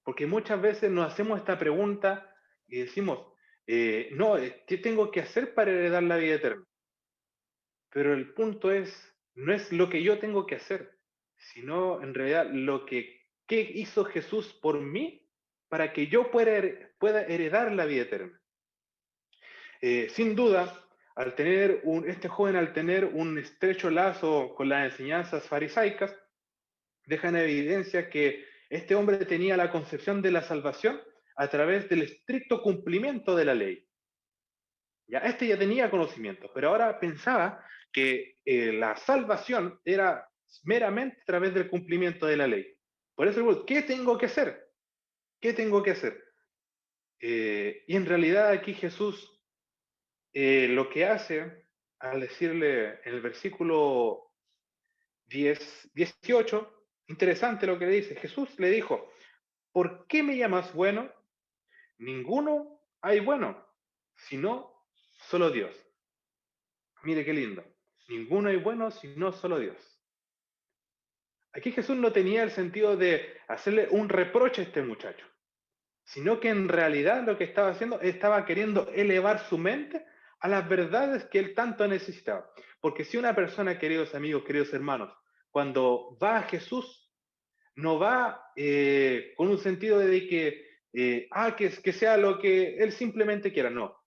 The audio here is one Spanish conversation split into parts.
Porque muchas veces nos hacemos esta pregunta y decimos, no, ¿qué tengo que hacer para heredar la vida eterna? Pero el punto es, no es lo que yo tengo que hacer, sino en realidad qué hizo Jesús por mí para que yo pueda heredar la vida eterna. Sin duda, este joven al tener un estrecho lazo con las enseñanzas farisaicas, deja en evidencia que este hombre tenía la concepción de la salvación a través del estricto cumplimiento de la ley. Ya, este ya tenía conocimiento, pero ahora pensaba que la salvación era meramente a través del cumplimiento de la ley. Por eso, ¿qué tengo que hacer? ¿Qué tengo que hacer? Y en realidad aquí Jesús lo que hace al decirle en el versículo 18, interesante lo que le dice. Jesús le dijo, ¿por qué me llamas bueno? Ninguno hay bueno, sino solo Dios. Mire qué lindo. Ninguno hay bueno, sino solo Dios. Aquí Jesús no tenía el sentido de hacerle un reproche a este muchacho, sino que en realidad lo que estaba haciendo, estaba queriendo elevar su mente a las verdades que él tanto necesitaba. Porque si una persona, queridos amigos, queridos hermanos, cuando va a Jesús, no va con un sentido de que sea lo que él simplemente quiera, no.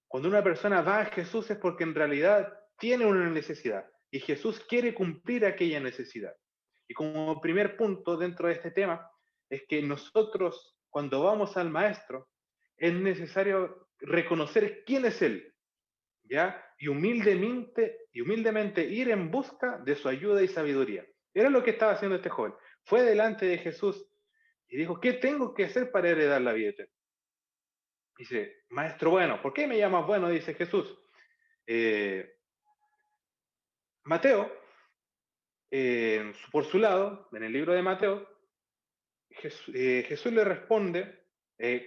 Cuando una persona va a Jesús es porque en realidad tiene una necesidad y Jesús quiere cumplir aquella necesidad. Y como primer punto dentro de este tema es que nosotros cuando vamos al maestro es necesario reconocer quién es él, ¿ya? Y humildemente ir en busca de su ayuda y sabiduría. Era lo que estaba haciendo este joven. Fue delante de Jesús y dijo, ¿qué tengo que hacer para heredar la vida eterna? Dice, maestro bueno, ¿por qué me llamas bueno? Dice Jesús. Eh, Mateo, por su lado, en el libro de Mateo, Jesús le responde,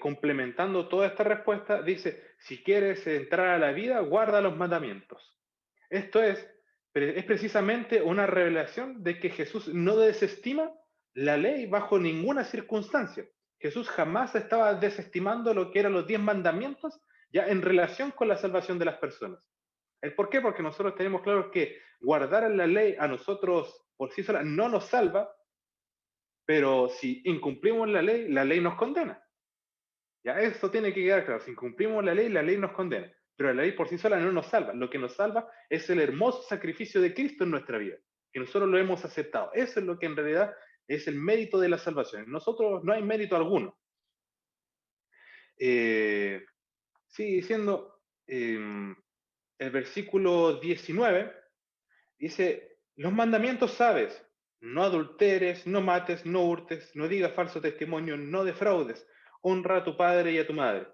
complementando toda esta respuesta, dice, si quieres entrar a la vida, guarda los mandamientos. Esto es precisamente una revelación de que Jesús no desestima la ley bajo ninguna circunstancia. Jesús jamás estaba desestimando lo que eran los 10 mandamientos ya en relación con la salvación de las personas. ¿El por qué? Porque nosotros tenemos claro que guardar la ley a nosotros por sí sola no nos salva, pero si incumplimos la ley nos condena. Ya eso tiene que quedar claro. Si incumplimos la ley nos condena. Pero la ley por sí sola no nos salva. Lo que nos salva es el hermoso sacrificio de Cristo en nuestra vida, que nosotros lo hemos aceptado. Eso es lo que en realidad es el mérito de la salvación. En nosotros no hay mérito alguno. Eh, Sigue diciendo el versículo 19, dice, los mandamientos sabes, no adulteres, no mates, no hurtes, no digas falso testimonio, no defraudes, honra a tu padre y a tu madre.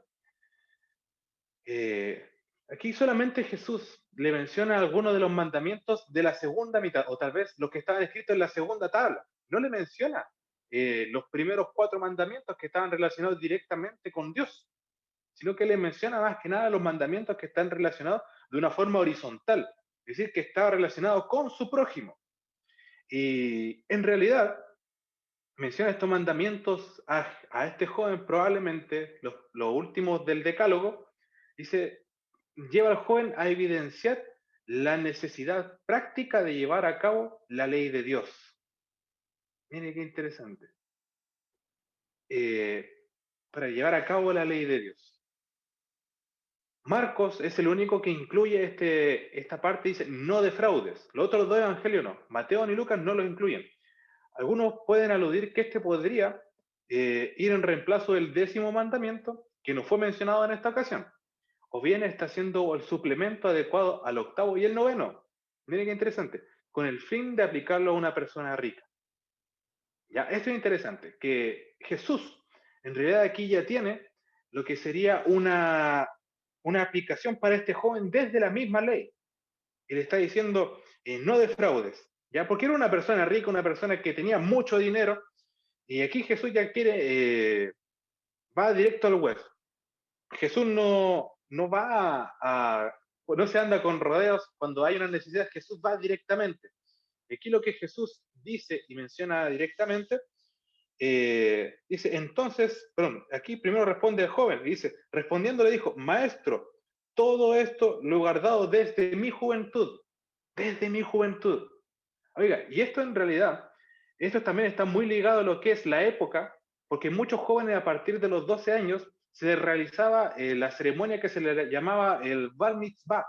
Eh, Aquí solamente Jesús le menciona algunos de los mandamientos de la segunda mitad, o tal vez los que estaban escritos en la segunda tabla. No le menciona los primeros 4 mandamientos que estaban relacionados directamente con Dios, sino que le menciona más que nada los mandamientos que están relacionados de una forma horizontal, es decir, que estaba relacionado con su prójimo. Y en realidad menciona estos mandamientos a este joven, probablemente los últimos del decálogo, dice, lleva al joven a evidenciar la necesidad práctica de llevar a cabo la ley de Dios. Mire qué interesante. Eh, para llevar a cabo la ley de Dios. Marcos es el único que incluye esta parte, dice, no defraudes. Los otros 2 evangelios no. Mateo ni Lucas no los incluyen. Algunos pueden aludir que este podría ir en reemplazo del 10.º mandamiento, que no fue mencionado en esta ocasión. O bien está siendo el suplemento adecuado al 8.º y el 9.º. Miren qué interesante. Con el fin de aplicarlo a una persona rica. Ya, esto es interesante, que Jesús en realidad aquí ya tiene lo que sería una aplicación para este joven desde la misma ley. Y le está diciendo, no defraudes, ¿ya? Porque era una persona rica, una persona que tenía mucho dinero, y aquí Jesús ya va directo al hueso. Jesús no va no se anda con rodeos cuando hay una necesidad, Jesús va directamente. Aquí lo que Jesús dice y menciona directamente Dice, entonces, perdón, aquí primero responde el joven, y dice, respondiendo le dijo, maestro, todo esto lo he guardado desde mi juventud. Oiga, y esto en realidad, esto también está muy ligado a lo que es la época, porque muchos jóvenes a partir de los 12 años se les realizaba la ceremonia que se le llamaba el Bar Mitzvah,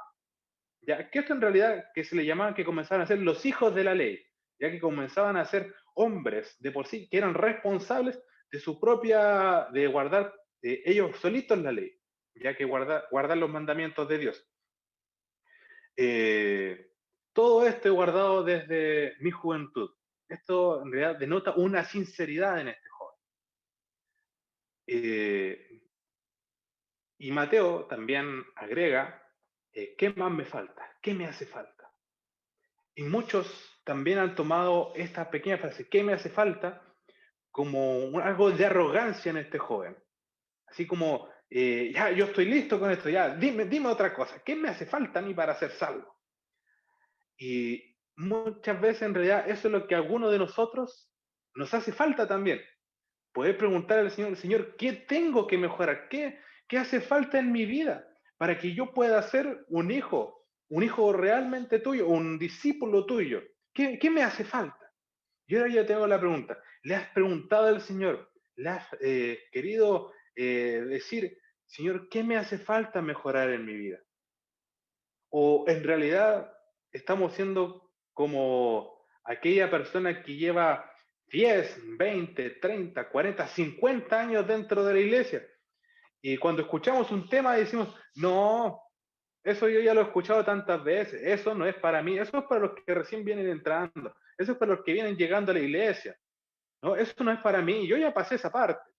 ya que esto en realidad que se le llamaban que comenzaban a ser los hijos de la ley, ya que comenzaban a ser hombres de por sí que eran responsables de su propia, de guardar ellos solitos la ley, ya que guardar los mandamientos de Dios. Eh, Todo esto he guardado desde mi juventud. Esto en realidad denota una sinceridad en este joven. Eh, y Mateo también agrega, ¿qué más me falta? ¿Qué me hace falta? Y muchos también han tomado esta pequeña frase, ¿qué me hace falta? Como algo de arrogancia en este joven. Así como, ya, yo estoy listo con esto, ya, dime otra cosa, ¿qué me hace falta a mí para ser salvo? Y muchas veces en realidad eso es lo que a alguno de nosotros nos hace falta también. Poder preguntar al Señor, Señor, ¿qué tengo que mejorar? ¿Qué hace falta en mi vida para que yo pueda ser un hijo realmente tuyo, un discípulo tuyo? ¿Qué me hace falta? Y ahora yo tengo la pregunta, ¿le has preguntado al Señor? ¿Le has querido decir, Señor, qué me hace falta mejorar en mi vida? ¿O en realidad estamos siendo como aquella persona que lleva 10, 20, 30, 40, 50 años dentro de la iglesia? Y cuando escuchamos un tema decimos, no, eso yo ya lo he escuchado tantas veces, eso no es para mí, eso es para los que recién vienen entrando, eso es para los que vienen llegando a la iglesia, no, eso no es para mí, yo ya pasé esa parte.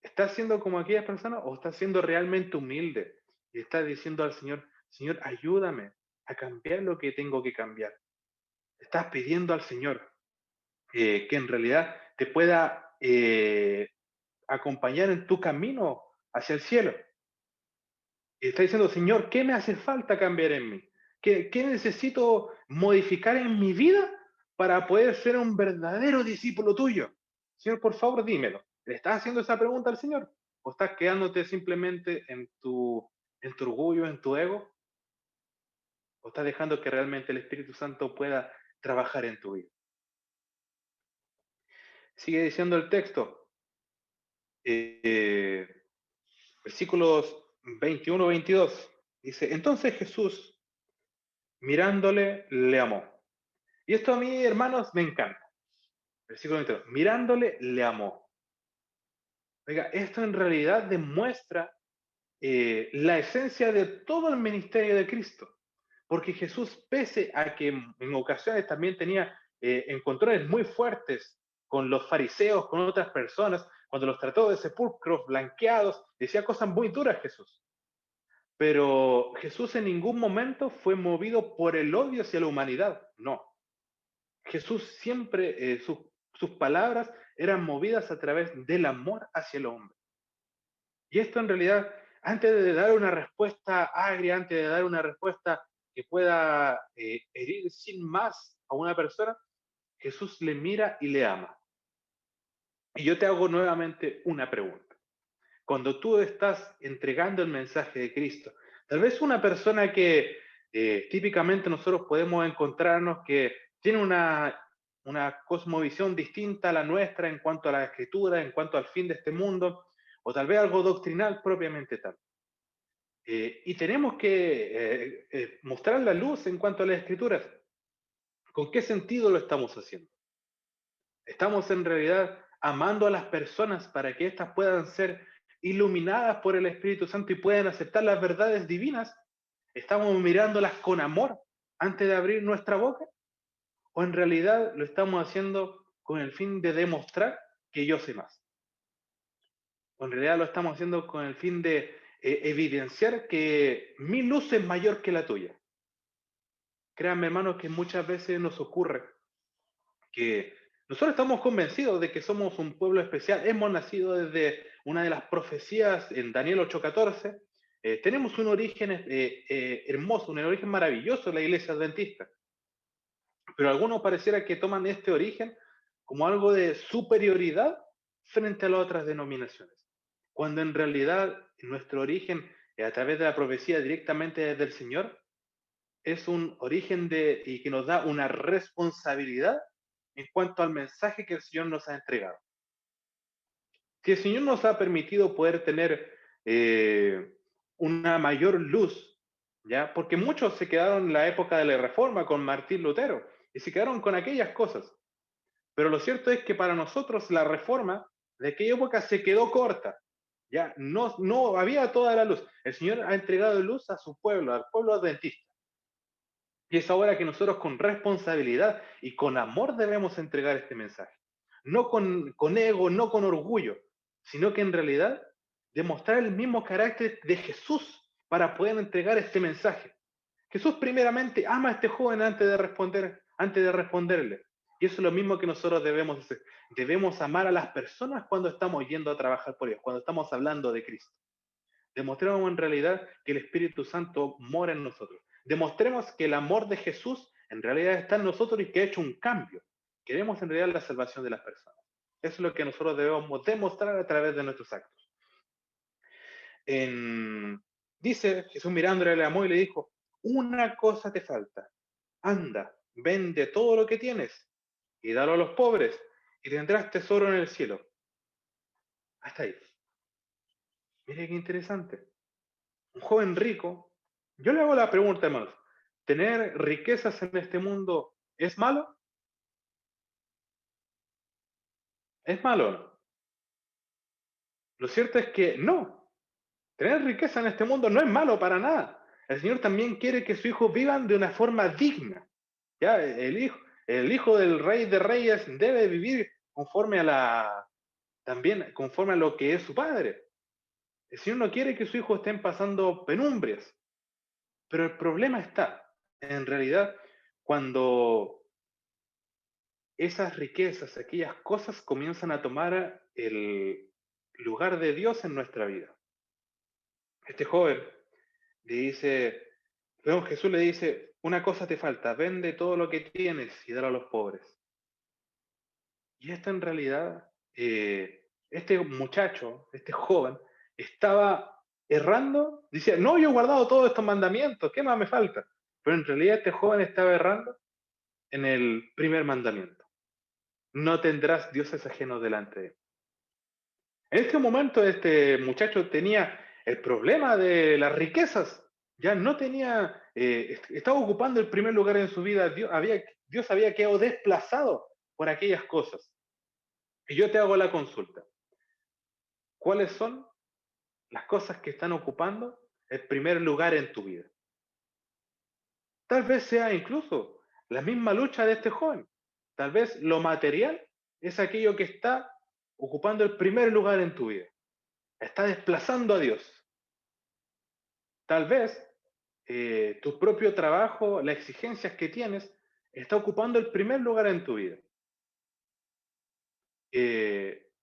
¿Estás siendo como aquellas personas o estás siendo realmente humilde? Y estás diciendo al Señor, Señor, ayúdame a cambiar lo que tengo que cambiar. Estás pidiendo al Señor que en realidad te pueda acompañar en tu camino hacia el cielo. Y estás diciendo, Señor, ¿qué me hace falta cambiar en mí? ¿Qué necesito modificar en mi vida para poder ser un verdadero discípulo tuyo? Señor, por favor, dímelo. ¿Le estás haciendo esa pregunta al Señor? ¿O estás quedándote simplemente en tu orgullo, en tu ego? ¿O estás dejando que realmente el Espíritu Santo pueda trabajar en tu vida? Sigue diciendo el texto, eh, versículos 21-22. Dice, entonces Jesús, mirándole, le amó. Y esto a mí, hermanos, me encanta. Versículo 22. Mirándole, le amó. Oiga, esto en realidad demuestra la esencia de todo el ministerio de Cristo. Porque Jesús, pese a que en ocasiones también tenía encontrones muy fuertes con los fariseos, con otras personas, cuando los trató de sepulcros blanqueados, decía cosas muy duras Jesús. Pero Jesús en ningún momento fue movido por el odio hacia la humanidad, no. Jesús siempre, sus palabras eran movidas a través del amor hacia el hombre. Y esto en realidad, antes de dar una respuesta agria, antes de dar una respuesta que pueda herir sin más a una persona, Jesús le mira y le ama. Y yo te hago nuevamente una pregunta. Cuando tú estás entregando el mensaje de Cristo, tal vez una persona que típicamente nosotros podemos encontrarnos que tiene una cosmovisión distinta a la nuestra en cuanto a la escritura, en cuanto al fin de este mundo, o tal vez algo doctrinal propiamente tal. Y tenemos que mostrar la luz en cuanto a las escrituras. ¿Con qué sentido lo estamos haciendo? Estamos en realidad amando a las personas para que éstas puedan ser iluminadas por el Espíritu Santo y puedan aceptar las verdades divinas. ¿Estamos mirándolas con amor antes de abrir nuestra boca? ¿O en realidad lo estamos haciendo con el fin de demostrar que yo sé más? ¿O en realidad lo estamos haciendo con el fin de evidenciar que mi luz es mayor que la tuya? Créanme, hermanos, que muchas veces nos ocurre que nosotros estamos convencidos de que somos un pueblo especial. Hemos nacido desde una de las profecías en Daniel 8:14. Tenemos un origen hermoso, un origen maravilloso en la iglesia adventista. Pero algunos pareciera que toman este origen como algo de superioridad frente a las otras denominaciones, cuando en realidad nuestro origen, a través de la profecía directamente desde el Señor, es un origen y que nos da una responsabilidad en cuanto al mensaje que el Señor nos ha entregado. Si el Señor nos ha permitido poder tener una mayor luz, ¿ya? Porque muchos se quedaron en la época de la Reforma con Martín Lutero y se quedaron con aquellas cosas. Pero lo cierto es que para nosotros la Reforma de aquella época se quedó corta. Ya no había toda la luz. El Señor ha entregado luz a su pueblo, al pueblo adventista. Y es ahora que nosotros con responsabilidad y con amor debemos entregar este mensaje. No con ego, no con orgullo, sino que en realidad demostrar el mismo carácter de Jesús para poder entregar este mensaje. Jesús primeramente ama a este joven antes de responderle. Y eso es lo mismo que nosotros debemos hacer. Debemos amar a las personas cuando estamos yendo a trabajar por ellos, cuando estamos hablando de Cristo. Demostremos en realidad que el Espíritu Santo mora en nosotros. Demostremos que el amor de Jesús en realidad está en nosotros y que ha hecho un cambio. Queremos en realidad la salvación de las personas. Eso es lo que nosotros debemos demostrar a través de nuestros actos. Dice Jesús mirándole, le amó y le dijo, una cosa te falta. Anda, vende todo lo que tienes y dalo a los pobres y tendrás tesoro en el cielo. Hasta ahí. Mire qué interesante. Un joven rico, yo le hago la pregunta, hermanos, ¿tener riquezas en este mundo es malo? ¿Es malo o no? Lo cierto es que no. Tener riqueza en este mundo no es malo para nada. El Señor también quiere que sus hijos vivan de una forma digna. ¿Ya? El hijo del rey de reyes debe vivir también conforme a lo que es su padre. El Señor no quiere que sus hijos estén pasando penumbrias. Pero el problema está, en realidad, cuando esas riquezas, aquellas cosas comienzan a tomar el lugar de Dios en nuestra vida. Este joven le dice, luego Jesús le dice, una cosa te falta, vende todo lo que tienes y dalo a los pobres. Y esto en realidad, este muchacho, este joven, estaba errando, decía, no, yo he guardado todos estos mandamientos, ¿qué más me falta? Pero en realidad este joven estaba errando en el primer mandamiento. No tendrás dioses ajenos delante de él. En este momento este muchacho tenía el problema de las riquezas, ya no tenía, estaba ocupando el primer lugar en su vida, Dios había quedado desplazado por aquellas cosas. Y yo te hago la consulta, ¿cuáles son las cosas que están ocupando el primer lugar en tu vida? Tal vez sea incluso la misma lucha de este joven, tal vez lo material es aquello que está ocupando el primer lugar en tu vida, está desplazando a Dios. Tal vez tu propio trabajo, las exigencias que tienes, está ocupando el primer lugar en tu vida.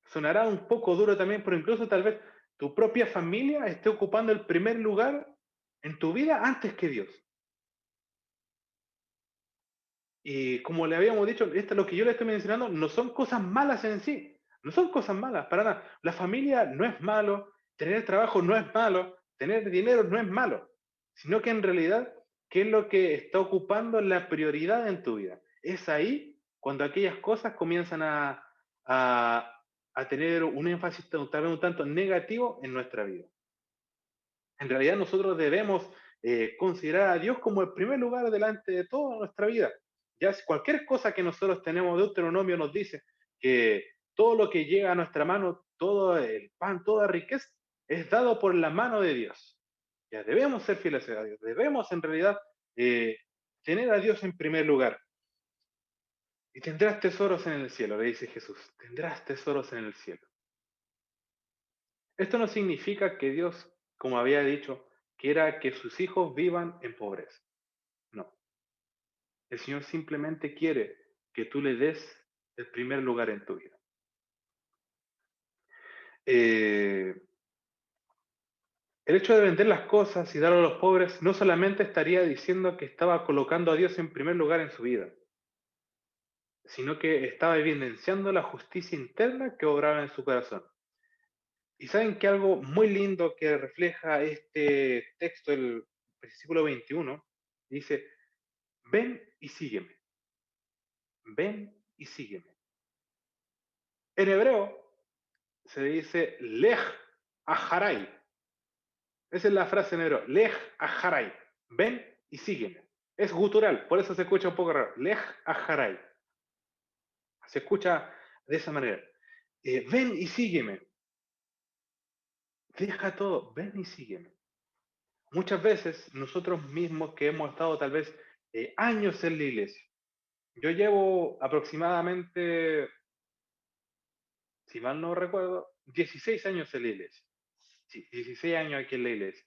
Sonará un poco duro también, pero incluso tal vez tu propia familia esté ocupando el primer lugar en tu vida antes que Dios. Y como le habíamos dicho, esto, lo que yo le estoy mencionando no son cosas malas en sí, no son cosas malas, para nada. La familia no es malo, tener trabajo no es malo, tener dinero no es malo, sino que en realidad, ¿qué es lo que está ocupando la prioridad en tu vida? Es ahí cuando aquellas cosas comienzan a, a tener un énfasis tal vez un tanto negativo en nuestra vida. En realidad nosotros debemos considerar a Dios como el primer lugar delante de toda nuestra vida. Ya si cualquier cosa que nosotros tenemos, Deuteronomio nos dice que todo lo que llega a nuestra mano, todo el pan, toda riqueza, es dado por la mano de Dios. Ya debemos ser fieles a Dios, debemos en realidad eh, tener a Dios en primer lugar. Y tendrás tesoros en el cielo, le dice Jesús, tendrás tesoros en el cielo. Esto no significa que Dios, como había dicho, quiera que sus hijos vivan en pobreza. No. El Señor simplemente quiere que tú le des el primer lugar en tu vida. Eh, el hecho de vender las cosas y dar a los pobres no solamente estaría diciendo que estaba colocando a Dios en primer lugar en su vida, sino que estaba evidenciando la justicia interna que obraba en su corazón. Y saben que algo muy lindo que refleja este texto, el versículo 21, dice, ven y sígueme, ven y sígueme. En hebreo se dice lej aharay. Esa es la frase en hebreo, lej aharay, ven y sígueme. Es gutural, por eso se escucha un poco raro, lej aharay. Se escucha de esa manera. Ven y sígueme. Deja todo, ven y sígueme. Muchas veces nosotros mismos que hemos estado tal vez años en la iglesia. Yo llevo aproximadamente, si mal no recuerdo, 16 años en la iglesia. Sí, 16 años aquí en la iglesia.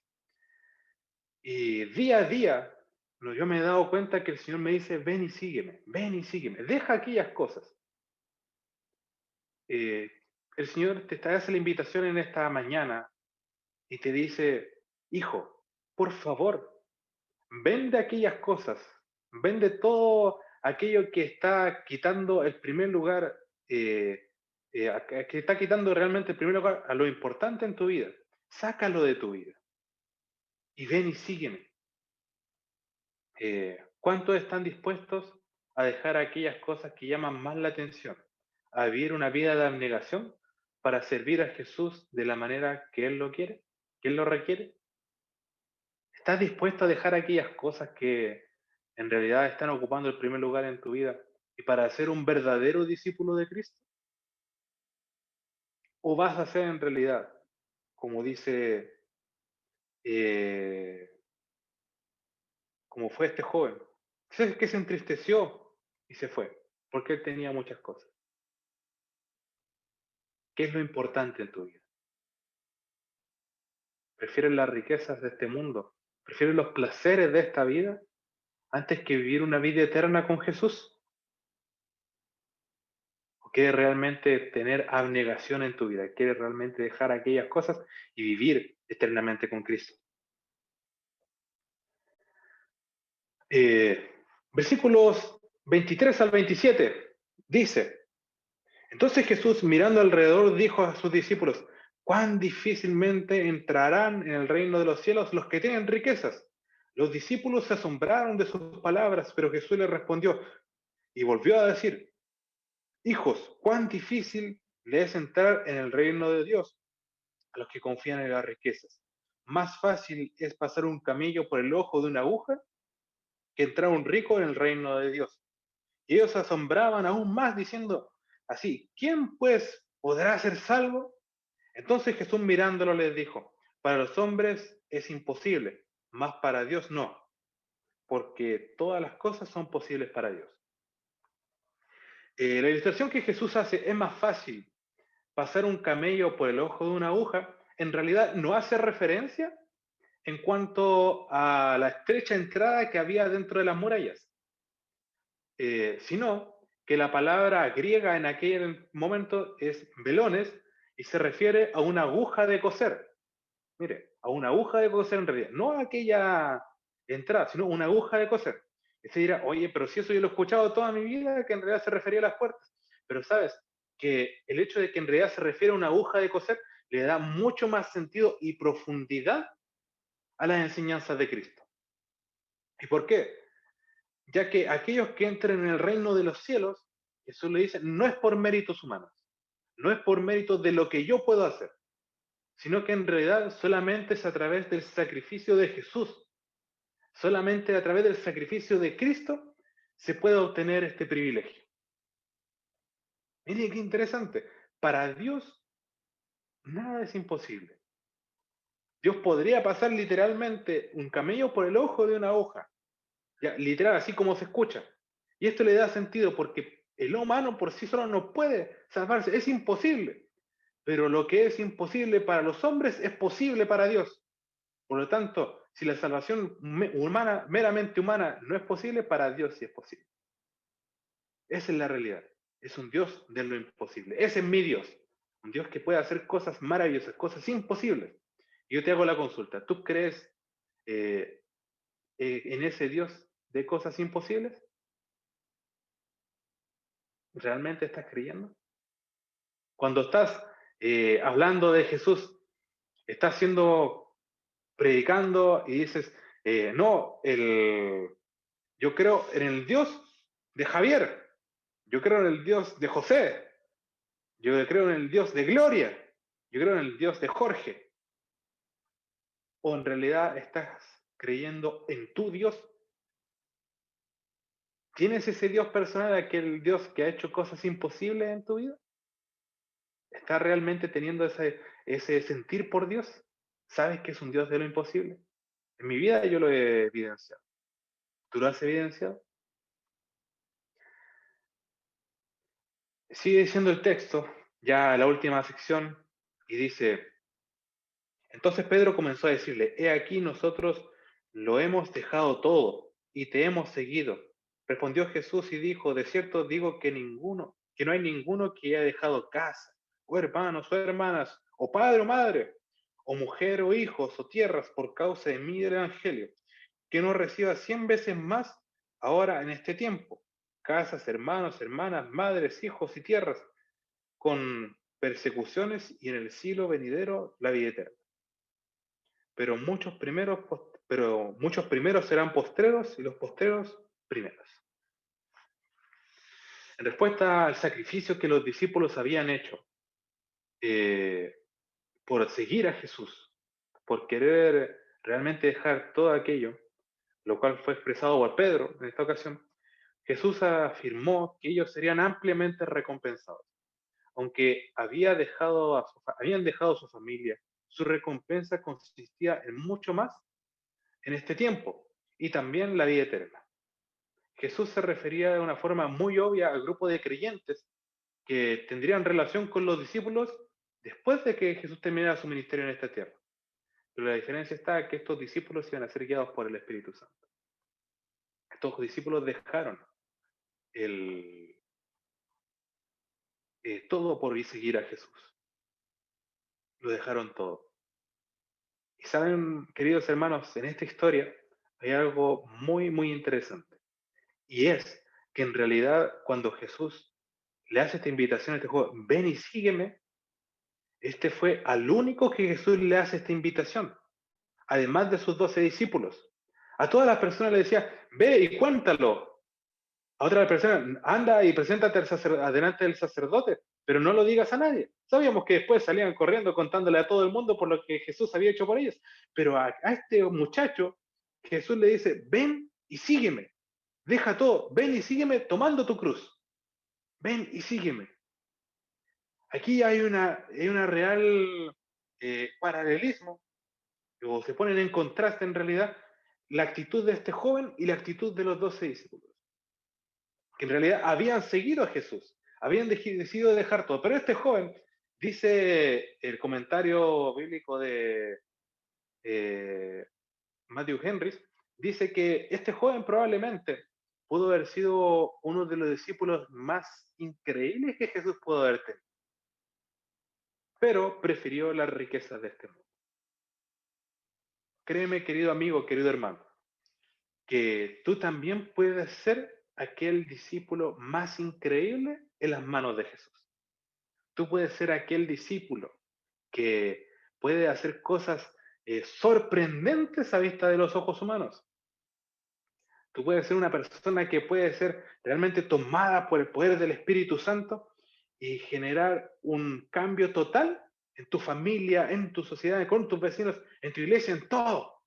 Y día a día, yo me he dado cuenta que el Señor me dice, ven y sígueme, deja aquellas cosas. Eh, el Señor te hace la invitación en esta mañana y te dice, hijo, por favor, vende aquellas cosas, vende todo aquello que está quitando el primer lugar, que está quitando realmente el primer lugar a lo importante en tu vida. Sácalo de tu vida y ven y sígueme. ¿Cuántos están dispuestos a dejar aquellas cosas que llaman más la atención, a vivir una vida de abnegación para servir a Jesús de la manera que Él lo quiere, que Él lo requiere? ¿Estás dispuesto a dejar aquellas cosas que en realidad están ocupando el primer lugar en tu vida y para ser un verdadero discípulo de Cristo? ¿O vas a ser en realidad, como dice, eh, como fue este joven, que se entristeció y se fue, porque él tenía muchas cosas? ¿Qué es lo importante en tu vida? ¿Prefieres las riquezas de este mundo? ¿Prefieres los placeres de esta vida antes que vivir una vida eterna con Jesús? ¿O quieres realmente tener abnegación en tu vida? ¿Quieres realmente dejar aquellas cosas y vivir eternamente con Cristo? Eh, Versículos 23 al 27 dice, entonces Jesús mirando alrededor dijo a sus discípulos, cuán difícilmente entrarán en el reino de los cielos los que tienen riquezas. Los discípulos se asombraron de sus palabras, pero Jesús les respondió y volvió a decir, hijos, cuán difícil le es entrar en el reino de Dios a los que confían en las riquezas. Más fácil es pasar un camello por el ojo de una aguja que entrar un rico en el reino de Dios. Y ellos se asombraban aún más diciendo así, ¿quién pues podrá ser salvo? Entonces Jesús mirándolo les dijo, para los hombres es imposible, mas para Dios no, porque todas las cosas son posibles para Dios. La ilustración que Jesús hace es más fácil pasar un camello por el ojo de una aguja, en realidad no hace referencia en cuanto a la estrecha entrada que había dentro de las murallas, sino que la palabra griega en aquel momento es velones y se refiere a una aguja de coser. Mire, a una aguja de coser en realidad, no a aquella entrada, sino una aguja de coser. Y se dirá, oye, pero si eso yo lo he escuchado toda mi vida, que en realidad se refería a las puertas. Pero sabes que el hecho de que en realidad se refiere a una aguja de coser le da mucho más sentido y profundidad a las enseñanzas de Cristo. ¿Y por qué? Ya que aquellos que entren en el reino de los cielos, Jesús le dice, no es por méritos humanos, no es por méritos de lo que yo puedo hacer, sino que en realidad solamente es a través del sacrificio de Jesús, solamente a través del sacrificio de Cristo se puede obtener este privilegio. Miren qué interesante, para Dios nada es imposible. Dios podría pasar literalmente un camello por el ojo de una hoja, ya, literal, así como se escucha. Y esto le da sentido porque el humano por sí solo no puede salvarse, es imposible. Pero lo que es imposible para los hombres es posible para Dios. Por lo tanto, si la salvación humana, meramente humana, no es posible, para Dios sí es posible. Esa es la realidad. Es un Dios de lo imposible. Ese es mi Dios. Un Dios que puede hacer cosas maravillosas, cosas imposibles. Y yo te hago la consulta. ¿Tú crees eh, en ese Dios de cosas imposibles? ¿Realmente estás creyendo? Cuando estás hablando de Jesús, estás siendo predicando y dices, no, yo creo en el Dios de Javier, yo creo en el Dios de José, yo creo en el Dios de Gloria, yo creo en el Dios de Jorge. ¿O en realidad estás creyendo en tu Dios? ¿Tienes ese Dios personal, aquel Dios que ha hecho cosas imposibles en tu vida? ¿Estás realmente teniendo ese sentir por Dios? ¿Sabes que es un Dios de lo imposible? En mi vida yo lo he evidenciado. ¿Tú lo has evidenciado? Sigue diciendo el texto, ya la última sección, y dice, entonces Pedro comenzó a decirle, he aquí nosotros lo hemos dejado todo y te hemos seguido. Respondió Jesús y dijo, de cierto digo que no hay ninguno que haya dejado casa, o hermanos, o hermanas, o padre o madre, o mujer o hijos, o tierras por causa de mí y del Evangelio, que no reciba 100 veces más ahora en este tiempo, casas, hermanos, hermanas, madres, hijos y tierras, con persecuciones y en el siglo venidero la vida eterna. Pero muchos primeros serán postreros y los postreros primeros. En respuesta al sacrificio que los discípulos habían hecho eh, por seguir a Jesús, por querer realmente dejar todo aquello, lo cual fue expresado por Pedro en esta ocasión, Jesús afirmó que ellos serían ampliamente recompensados. Aunque habían dejado su familia, su recompensa consistía en mucho más en este tiempo y también la vida eterna. Jesús se refería de una forma muy obvia al grupo de creyentes que tendrían relación con los discípulos después de que Jesús terminara su ministerio en esta tierra. Pero la diferencia está en que estos discípulos iban a ser guiados por el Espíritu Santo. Estos discípulos dejaron el, todo por ir seguir a Jesús. Lo dejaron todo. Y saben, queridos hermanos, en esta historia hay algo muy, muy interesante. Y es que en realidad cuando Jesús le hace esta invitación a este joven, ven y sígueme, este fue al único que Jesús le hace esta invitación, además de sus 12 discípulos. A todas las personas le decía, ve y cuéntalo. A otra persona, anda y preséntate adelante del sacerdote, pero no lo digas a nadie. Sabíamos que después salían corriendo contándole a todo el mundo por lo que Jesús había hecho por ellos. Pero a este muchacho, Jesús le dice, ven y sígueme. Deja todo, ven y sígueme tomando tu cruz. Ven y sígueme. Aquí hay una real paralelismo, o se ponen en contraste en realidad, la actitud de este joven y la actitud de los 12 discípulos, que en realidad habían seguido a Jesús, habían decidido dejar todo, pero este joven, dice el comentario bíblico de eh, Matthew Henry, dice que este joven probablemente pudo haber sido uno de los discípulos más increíbles que Jesús pudo haber tenido, pero prefirió las riquezas de este mundo. Créeme, querido amigo, querido hermano, que tú también puedes ser aquel discípulo más increíble en las manos de Jesús. Tú puedes ser aquel discípulo que puede hacer cosas sorprendentes a vista de los ojos humanos. Tú puedes ser una persona que puede ser realmente tomada por el poder del Espíritu Santo y generar un cambio total en tu familia, en tu sociedad, con tus vecinos, en tu iglesia, en todo.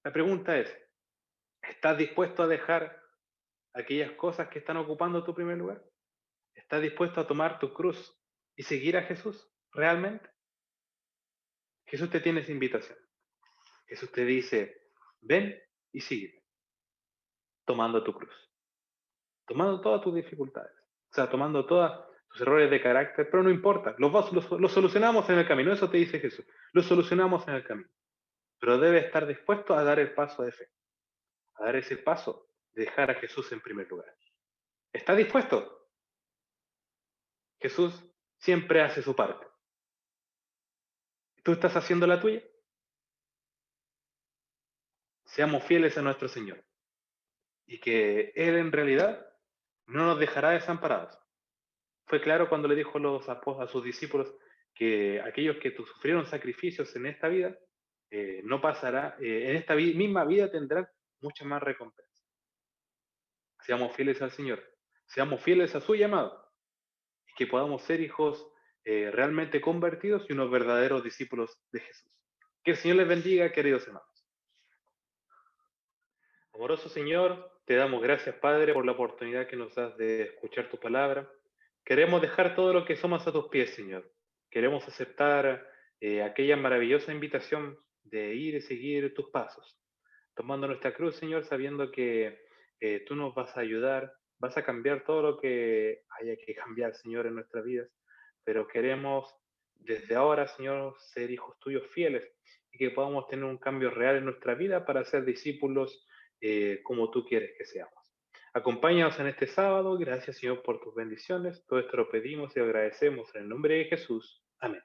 La pregunta es, ¿estás dispuesto a dejar aquellas cosas que están ocupando tu primer lugar? ¿Estás dispuesto a tomar tu cruz y seguir a Jesús realmente? Jesús te tiene esa invitación. Jesús te dice, ven y sigue tomando tu cruz, tomando todas tus dificultades, o sea, tomando todos tus errores de carácter, pero no importa, los solucionamos en el camino, eso te dice Jesús, los solucionamos en el camino, pero debes estar dispuesto a dar el paso de fe, a dar ese paso de dejar a Jesús en primer lugar. ¿Estás dispuesto? Jesús siempre hace su parte. ¿Tú estás haciendo la tuya? Seamos fieles a nuestro Señor y que Él en realidad no nos dejará desamparados. Fue claro cuando le dijo a sus discípulos que aquellos que sufrieron sacrificios en esta vida, no pasará, en esta misma vida tendrán mucha más recompensa. Seamos fieles al Señor, seamos fieles a su llamado y que podamos ser hijos realmente convertidos y unos verdaderos discípulos de Jesús. Que el Señor les bendiga, queridos hermanos. Amoroso Señor, te damos gracias, Padre, por la oportunidad que nos das de escuchar tu palabra. Queremos dejar todo lo que somos a tus pies, Señor. Queremos aceptar aquella maravillosa invitación de ir y seguir tus pasos, tomando nuestra cruz, Señor, sabiendo que tú nos vas a ayudar, vas a cambiar todo lo que haya que cambiar, Señor, en nuestras vidas, pero queremos desde ahora, Señor, ser hijos tuyos fieles y que podamos tener un cambio real en nuestra vida para ser discípulos como tú quieres que seamos. Acompáñanos en este sábado. Gracias, Señor, por tus bendiciones. Todo esto lo pedimos y agradecemos en el nombre de Jesús. Amén.